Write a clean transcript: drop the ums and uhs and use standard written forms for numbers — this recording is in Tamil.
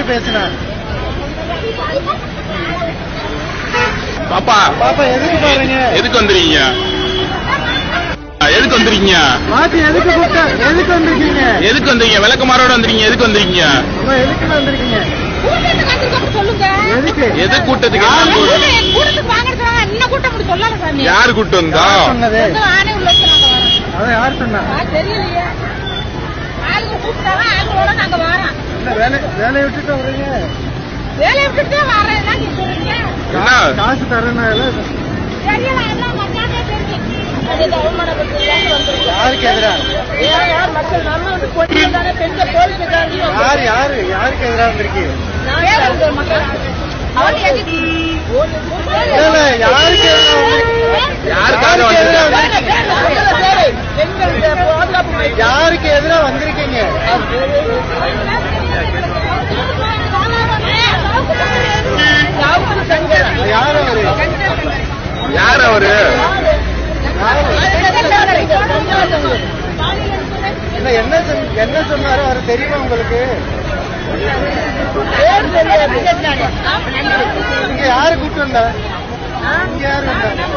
பேசுனா? பாப்பா பாப்பா எதுக்கு பாருங்க? எதுக்கு வந்துருக்கீங்க? எதுக்கு வந்துருக்கீங்க? மாத்தி எதுக்கு கூப்பிட்டா? எதுக்கு வந்திருக்கீங்க? எதுக்கு வந்தீங்க? விளக்கமாரோட வந்துருக்கீங்க. எதுக்கு வந்திருக்கீங்க? அம்மா எதுக்கு வந்திருக்கீங்க? சொல்லுங்க. எதுக்கு? எது கூட்டத்துக்கு? கூட்டத்துக்கு வாங்கிட்டு இன்னும் கூட்டம் அப்படி சொல்லல சாமி. யாரு கூட்டு வந்தா? சொன்னது ஆனே உள்ள வச்சு நாங்க வரோம். அத யார் சொன்னா? தெரியலையே. ஆளுங்க கூப்பிட்டாதான் ஆளுங்களோட நாங்க வரோம். வேலையை விட்டுட்டு வரீங்க? வேலையை விட்டுட்டு வரேன் நீ சொல்றீங்க. காசு தரேன். தெரியல எல்லாம் மச்சானே தெரியும். அது அவமானப்பட்டு யாருக்கு எதிரா? யார் மக்கள் நம்ம வந்து போட்டு தானே பெண்கள் போலீஸ்காரங்க. யாருக்கு எதிரா வந்திருக்கீங்க? நான் மக்கள் அவன் எதுக்கு இல்ல யாருக்கு யாருக்கு எதிரா வந்திருக்கீங்க? யார் அவரு? யார் அவரு? என்ன சொன்னாரு அவரு தெரியுமா உங்களுக்கு? இங்க யாரு கூப்பிட்டு வந்தா? இங்க யாரு வந்தா?